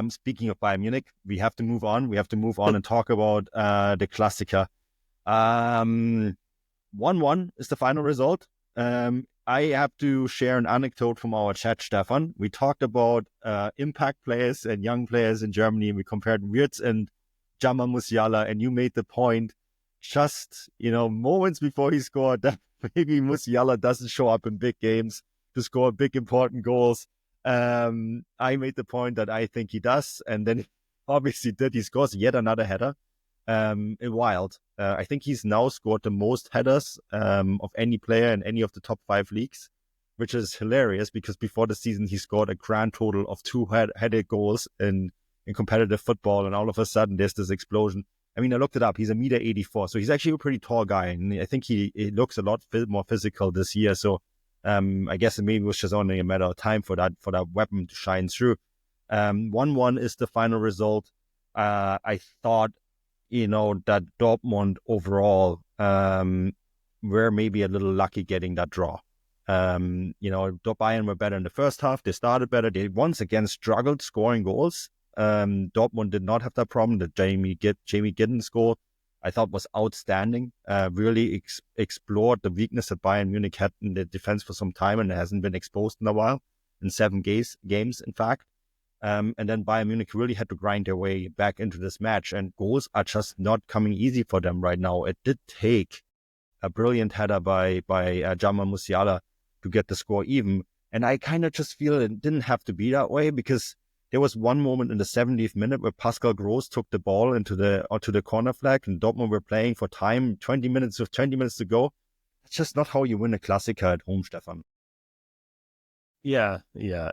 Speaking of Bayern Munich, we have to move on. We have to move on and talk about the Klassiker. 1-1 is the final result. I have to share an anecdote from our chat, Stefan. We talked about impact players and young players in Germany. We compared Wirtz and Jamal Musiala, and you made the point just, moments before he scored that maybe Musiala doesn't show up in big games to score big, important goals. I made the point that I think he does, and then obviously did. He scores yet another header. Wild. I think he's now scored the most headers of any player in any of the top 5 leagues, which is hilarious because before the season he scored a grand total of 2 headed goals in competitive football, and all of a sudden there's this explosion. I mean, I looked it up. He's 1.84 m, so he's actually a pretty tall guy, and I think he looks a lot more physical this year. So I guess it maybe was just only a matter of time for that weapon to shine through. 1-1 is the final result. I thought, that Dortmund overall were maybe a little lucky getting that draw. Bayern were better in the first half. They started better. They once again struggled scoring goals. Dortmund did not have that problem. That Jamie Giddens goal, I thought, was outstanding. Really explored the weakness that Bayern Munich had in the defense for some time, and it hasn't been exposed in a while, in 7 games, in fact. And then Bayern Munich really had to grind their way back into this match, and goals are just not coming easy for them right now. It did take a brilliant header by Jamal Musiala to get the score even, and I kind of just feel it didn't have to be that way, because there was one moment in the 70th minute where Pascal Gross took the ball into the corner flag, and Dortmund were playing for time, 20 minutes to go. It's just not how you win a Klassiker at home, Stefan. Yeah,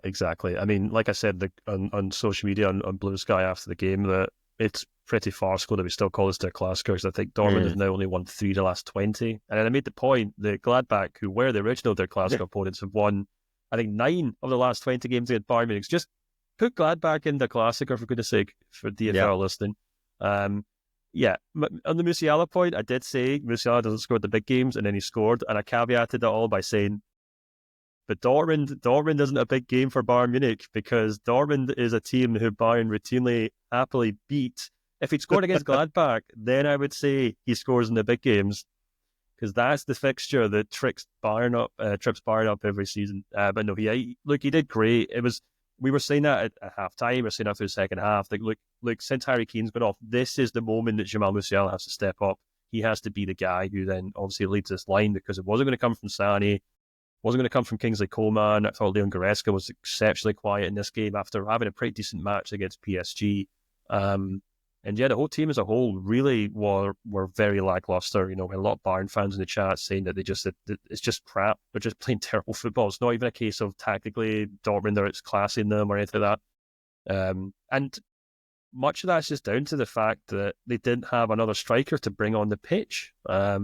exactly. I mean, like I said on social media, on Blue Sky after the game, that it's pretty farcical that we still call this their Klassiker, because I think Dortmund has now only won 3 of the last 20. And then I made the point that Gladbach, who were the original their Klassiker opponents, have won, I think, 9 of the last 20 games against Bayern Munich. Just put Gladbach in the Klassiker, for goodness sake, for DFL listening. On the Musiala point, I did say Musiala doesn't score the big games, and then he scored, and I caveated it all by saying, but Dortmund isn't a big game for Bayern Munich, because Dortmund is a team who Bayern routinely, happily beat. If he'd scored against Gladbach, then I would say he scores in the big games, because that's the fixture that trips Bayern up every season. But no, he did great. We were saying that at half time. We're saying that through the second half. Look, since Harry Kane's gone off, this is the moment that Jamal Musiala has to step up. He has to be the guy who then obviously leads this line, because it wasn't going to come from Sané. Wasn't going to come from Kingsley Coman. I thought Leon Goretzka was exceptionally quiet in this game after having a pretty decent match against PSG. And the whole team as a whole really were very lackluster. We had a lot of Bayern fans in the chat saying that it's just crap. They're just playing terrible football. It's not even a case of tactically Dortmund or it's classing them or anything like that. And much of that's just down to the fact that they didn't have another striker to bring on the pitch. I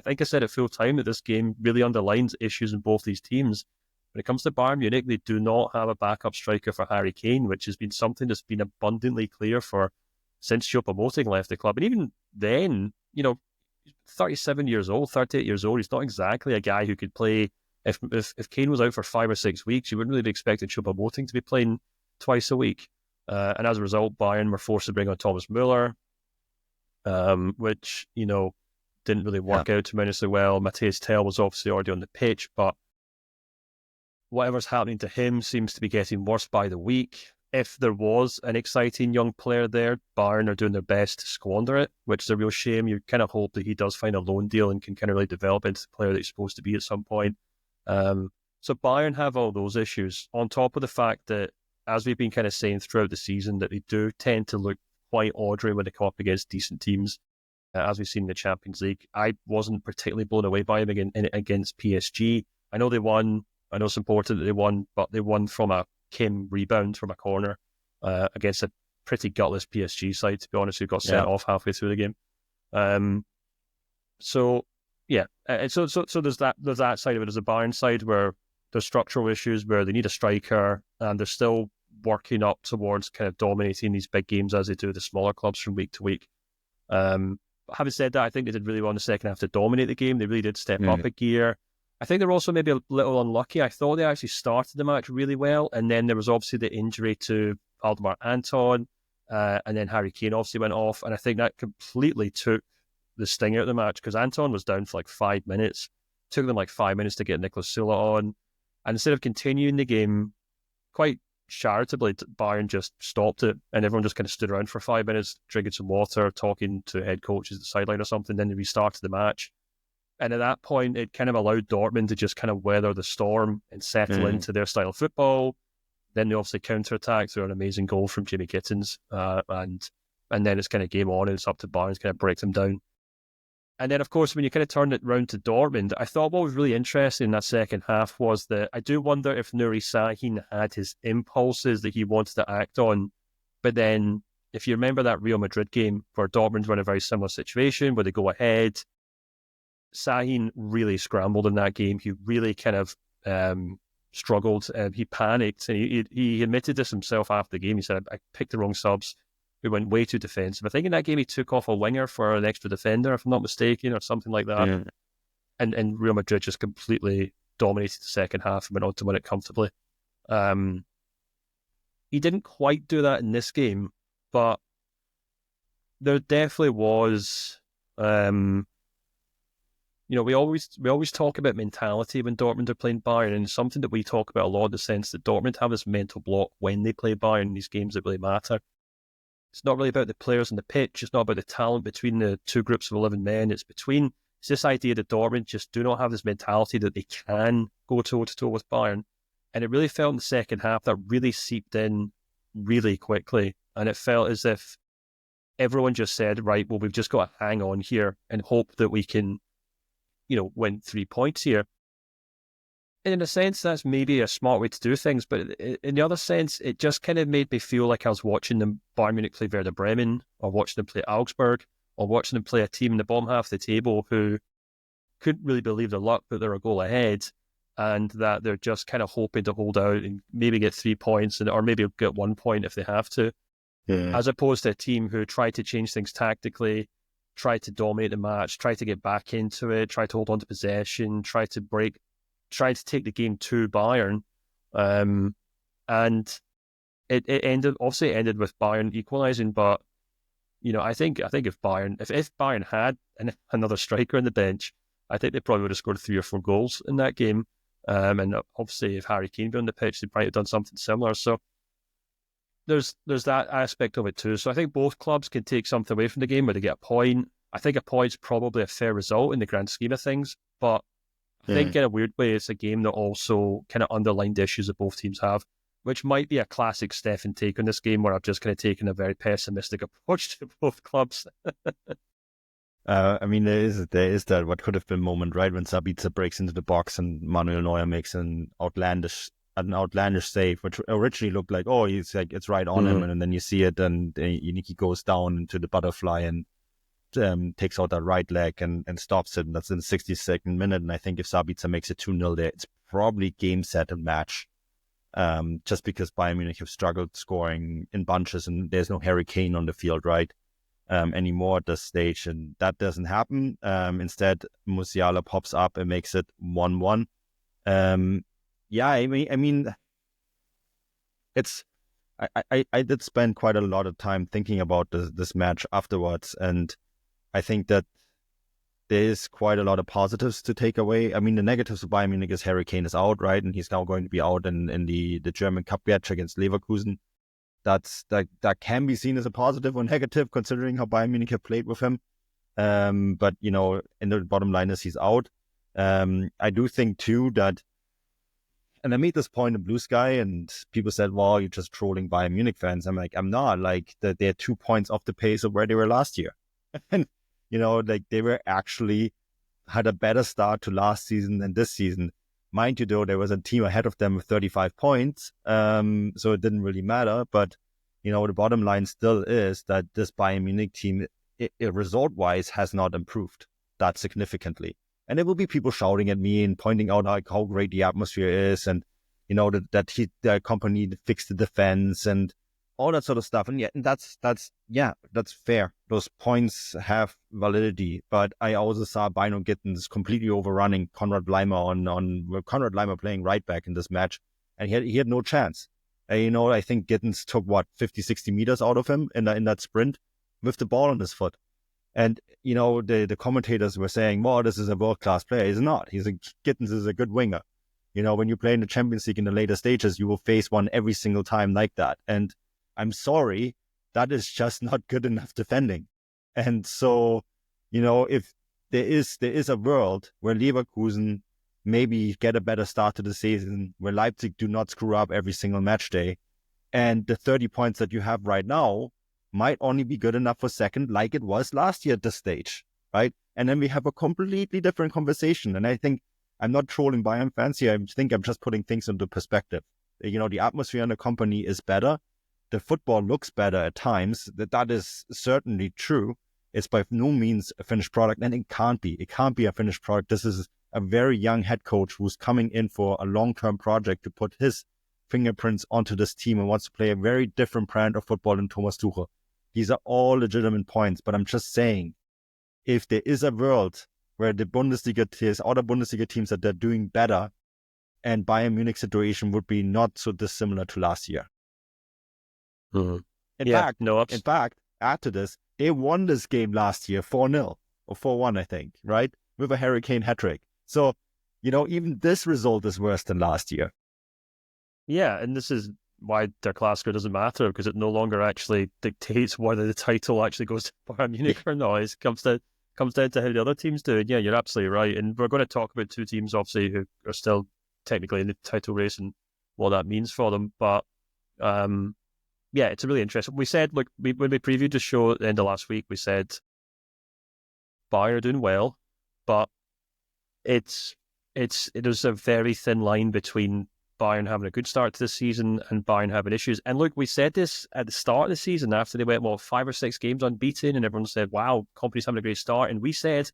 think I said at full time that this game really underlines issues in both these teams. When it comes to Bayern Munich, they do not have a backup striker for Harry Kane, which has been something that's been abundantly clear since Choupo-Moting left the club. And even then, 37 years old, 38 years old, he's not exactly a guy who could play. If Kane was out for 5 or 6 weeks, you wouldn't really be expecting Choupo-Moting to be playing twice a week. And as a result, Bayern were forced to bring on Thomas Müller, which, didn't really work out tremendously well. Mathys Tel was obviously already on the pitch, but whatever's happening to him seems to be getting worse by the week. If there was an exciting young player there, Bayern are doing their best to squander it, which is a real shame. You kind of hope that he does find a loan deal and can kind of really develop into the player that he's supposed to be at some point. So Bayern have all those issues, on top of the fact that, as we've been kind of saying throughout the season, that they do tend to look quite ordinary when they come up against decent teams, as we've seen in the Champions League. I wasn't particularly blown away by them against PSG. I know they won. I know it's important that they won, but they won from a Kim rebound from a corner against a pretty gutless PSG side, to be honest, who got sent off halfway through the game. So there's that side of it. There's a Bayern side where there's structural issues, where they need a striker, and they're still working up towards kind of dominating these big games as they do the smaller clubs from week to week. But having said that, I think they did really well in the second half to dominate the game. They really did step up a gear. I think they're also maybe a little unlucky. I thought they actually started the match really well, and then there was obviously the injury to Valdemar Anton, and then Harry Kane obviously went off, and I think that completely took the sting out of the match, because Anton was down for like 5 minutes. It took them like 5 minutes to get Nicolas Sula on, and instead of continuing the game, quite charitably, Bayern just stopped it, and everyone just kind of stood around for 5 minutes, drinking some water, talking to head coaches at the sideline or something. Then they restarted the match. And at that point, it kind of allowed Dortmund to just kind of weather the storm and settle into their style of football. Then they obviously counter-attack through an amazing goal from Jimmy Gittins. And then it's kind of game on, and it's up to Bayern to kind of break them down. And then, of course, when you kind of turn it round to Dortmund, I thought what was really interesting in that second half was that I do wonder if Nuri Sahin had his impulses that he wanted to act on. But then, if you remember that Real Madrid game where Dortmund were in a very similar situation, where they go ahead, Sahin really scrambled in that game. He really kind of struggled. He panicked. And he admitted this himself after the game. He said, I picked the wrong subs. We went way too defensive. I think in that game he took off a winger for an extra defender, if I'm not mistaken, or something like that. Yeah. And Real Madrid just completely dominated the second half and went on to win it comfortably. He didn't quite do that in this game, but there definitely was... we always talk about mentality when Dortmund are playing Bayern, and it's something that we talk about a lot, in the sense that Dortmund have this mental block when they play Bayern in these games that really matter. It's not really about the players on the pitch. It's not about the talent between the two groups of 11 men. It's this idea that Dortmund just do not have this mentality that they can go toe-to-toe with Bayern. And it really felt in the second half that really seeped in really quickly. And it felt as if everyone just said, right, well, we've just got to hang on here and hope that we can, win 3 points here. And in a sense, that's maybe a smart way to do things. But in the other sense, it just kind of made me feel like I was watching them Bayern Munich play Werder Bremen, or watching them play Augsburg, or watching them play a team in the bottom half of the table who couldn't really believe their luck that they're a goal ahead, and that they're just kind of hoping to hold out and maybe get 3 points, or maybe get 1 point if they have to. Yeah. As opposed to a team who tried to change things tactically, tried to dominate the match, tried to get back into it, tried to hold on to possession, tried to take the game to Bayern. And it ended with Bayern equalising. But, I think if Bayern had another striker on the bench, I think they probably would have scored 3 or 4 goals in that game. And obviously if Harry Kane were on the pitch, they probably have done something similar. So there's that aspect of it too. So I think both clubs can take something away from the game where they get a point. I think a point's probably a fair result in the grand scheme of things, but I think in a weird way it's a game that also kind of underlined issues that both teams have, which might be a classic Stefan take on this game, where I've just kind of taken a very pessimistic approach to both clubs. There is that what could have been moment, right, when Sabitzer breaks into the box and Manuel Neuer makes an outlandish save, which originally looked like, he's like, it's right on him, and then you see it, and he goes down into the butterfly and takes out that right leg and stops it, and that's in the 62nd minute. And I think if Sabitzer makes it 2-0 there, it's probably game, set, and match. Just because Bayern Munich have struggled scoring in bunches, and there's no Harry Kane on the field, right, anymore at this stage, and that doesn't happen. Instead, Musiala pops up and makes it 1-1. I did spend quite a lot of time thinking about this match afterwards, and I think that there is quite a lot of positives to take away. I mean, the negatives of Bayern Munich is Harry Kane is out, right, and he's now going to be out in the German Cup match against Leverkusen. That can be seen as a positive or negative, considering how Bayern Munich have played with him. But in the bottom line is he's out. I do think too that, and I made this point in Blue Sky, and people said, well, you're just trolling Bayern Munich fans. I'm like, I'm not. Like, they're 2 points off the pace of where they were last year. And, they were actually had a better start to last season than this season. Mind you, though, there was a team ahead of them with 35 points. So it didn't really matter. But, the bottom line still is that this Bayern Munich team, result-wise, has not improved that significantly. And there will be people shouting at me and pointing out how great the atmosphere is, and the company fixed the defense, and all that sort of stuff. And that's fair. Those points have validity. But I also saw Bino Gittins completely overrunning Konrad Bleimer on Konrad Bleimer playing right back in this match, and he had no chance. I think Gittins took 50, 60 meters out of him in that sprint with the ball on his foot. And the commentators were saying, "Well, this is a world-class player." He's not. Gittins is a good winger. When you play in the Champions League in the later stages, you will face one every single time like that. And I'm sorry, that is just not good enough defending. And so, if there is a world where Leverkusen maybe get a better start to the season, where Leipzig do not screw up every single match day, and the 30 points that you have right now might only be good enough for second, like it was last year at this stage, right? And then we have a completely different conversation. And I think I'm not trolling Bayern fans here. I think I'm just putting things into perspective. The atmosphere in the company is better. The football looks better at times. That is certainly true. It's by no means a finished product, and it can't be. It can't be a finished product. This is a very young head coach who's coming in for a long-term project to put his fingerprints onto this team and wants to play a very different brand of football than Thomas Tuchel. These are all legitimate points, but I'm just saying, if there is a world where the Bundesliga teams, other Bundesliga teams that they're doing better, and Bayern Munich situation would be not so dissimilar to last year. Mm-hmm. In fact, add to this, they won this game last year 4-0 or 4-1, I think, right? With a Harry Kane hat-trick. So, even this result is worse than last year. Yeah, and this is why their Klassiker doesn't matter, because it no longer actually dictates whether the title actually goes to Bayern Munich or not. It comes down to how the other teams do it. Yeah, you're absolutely right. And we're going to talk about two teams, obviously, who are still technically in the title race and what that means for them. But it's really interesting. We said, when we previewed the show at the end of last week, we said Bayern are doing well, but there's a very thin line between Bayern having a good start to the season and Bayern having issues. And look, we said this at the start of the season after they went, 5 or 6 games unbeaten, and everyone said, wow, company's having a great start. And we said,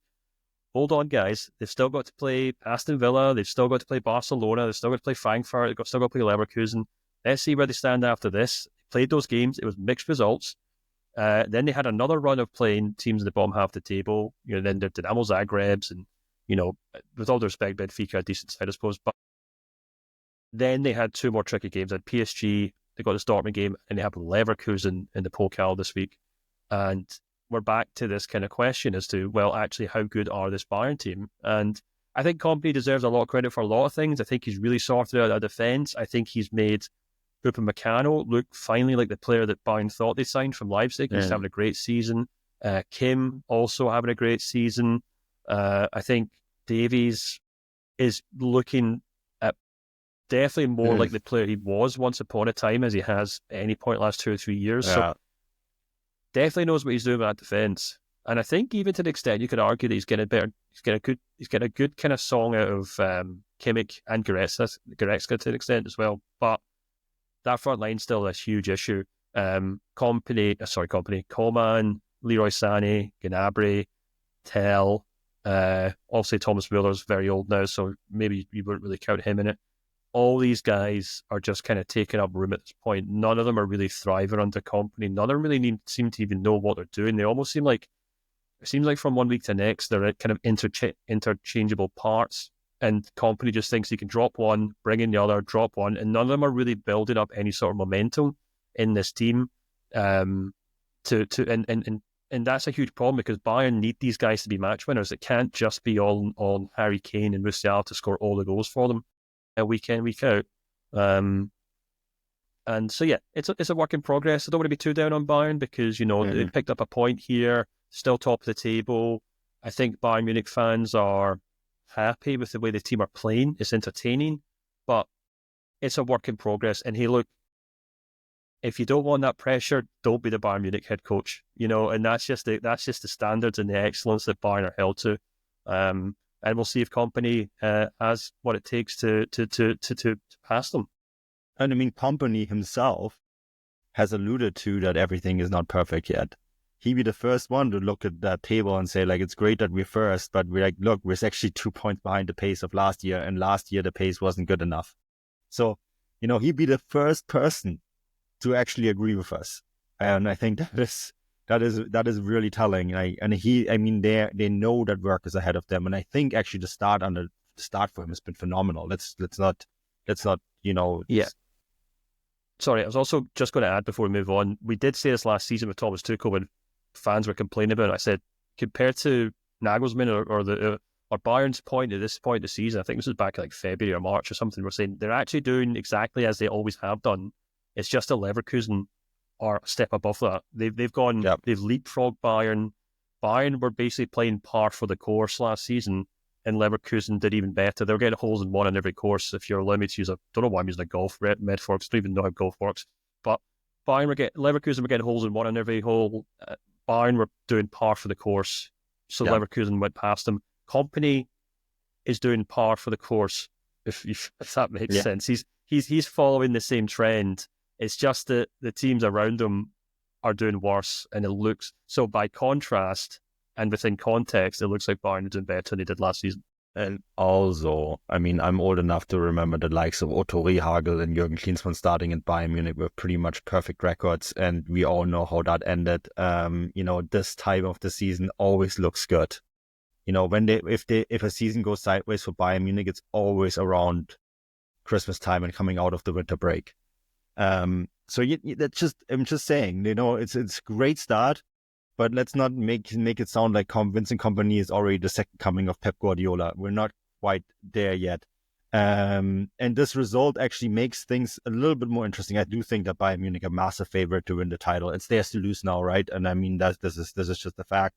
hold on, guys, they've still got to play Aston Villa, they've still got to play Barcelona, they've still got to play Frankfurt, they've still got to play Leverkusen. Let's see where they stand after this. They played those games, it was mixed results. Then they had another run of playing teams in the bottom half of the table. Then the Dinamo Zagrebs, and with all due respect, Benfica, a decent side, I suppose. But then they had 2 more tricky games. They had PSG, they got this Dortmund game, and they have Leverkusen in the Pokal this week. And we're back to this kind of question as to, well, actually, how good are this Bayern team? And I think Kompany deserves a lot of credit for a lot of things. I think he's really sorted out a defence. I think he's made Upamecano look finally like the player that Bayern thought they signed from Leipzig. He's having a great season. Kim also having a great season. I think Davies is looking at definitely more like the player he was once upon a time, as he has at any point last 2 or 3 years. Yeah. So definitely knows what he's doing with that defence. And I think even to the extent you could argue that he's getting better, he's getting a good kind of song out of Kimmich and Goretzka to an extent as well. But that front line's still a huge issue. Coman, Leroy Sané, Gnabry, Tell. Obviously Thomas Müller's very old now, so maybe you wouldn't really count him in it. All these guys are just kind of taking up room at this point. None of them are really thriving under Kompany. None of them really seem to even know what they're doing. They almost seem like, it seems like from one week to next, they're kind of interchangeable parts. And Kompany just thinks he can drop one, bring in the other, drop one. And none of them are really building up any sort of momentum in this team. And that's a huge problem, because Bayern need these guys to be match winners. It can't just be all on Harry Kane and Musiala to score all the goals for them week in, week out. And so, yeah, it's a work in progress. I don't want to be too down on Bayern because, they picked up a point here, still top of the table. I think Bayern Munich fans are happy with the way the team are playing. It's entertaining, but it's a work in progress. And hey, look, if you don't want that pressure, don't be the Bayern Munich head coach, and that's just the standards and the excellence that Bayern are held to. And we'll see if Kompany has what it takes to pass them. And I mean, Kompany himself has alluded to that everything is not perfect yet. He'd be the first one to look at that table and say, like, it's great that we're first, but we're like, look, we're actually 2 points behind the pace of last year, and last year the pace wasn't good enough. So, he'd be the first person to actually agree with us. And I think that is really telling. They know that work is ahead of them. And I think actually the start for him has been phenomenal. Let's not, Yeah. Sorry, I was also just going to add before we move on. We did say this last season with Thomas Tuchel when fans were complaining about it. I said, compared to Nagelsmann or Bayern's point at this point of the season, I think this was back like February or March or something, we're saying they're actually doing exactly as they always have done. It's just a Leverkusen are a step above that. They've leapfrogged Bayern. Bayern were basically playing par for the course last season, and Leverkusen did even better. They were getting holes in one on every course. If you're allowed me to use don't know why I'm using a golf metaphor, because I don't even know how golf works. But Leverkusen were getting holes in one on every hole. Bayern were doing par for the course, so Leverkusen went past them. Kompany is doing par for the course, if that makes sense. He's following the same trend. It's just that the teams around him are doing worse, and it looks so. By contrast, and within context, it looks like Bayern are doing better than they did last season. And also, I mean, I'm old enough to remember the likes of Otto Rehagel and Jürgen Klinsmann starting at Bayern Munich with pretty much perfect records, and we all know how that ended. This time of the season always looks good. If a season goes sideways for Bayern Munich, it's always around Christmas time and coming out of the winter break. I'm just saying, it's a great start, but let's not make it sound like Vincent Kompany is already the second coming of Pep Guardiola. We're not quite there yet. And this result actually makes things a little bit more interesting. I do think that Bayern Munich are a massive favorite to win the title. It's theirs to lose now, right? And I mean, this is just the fact.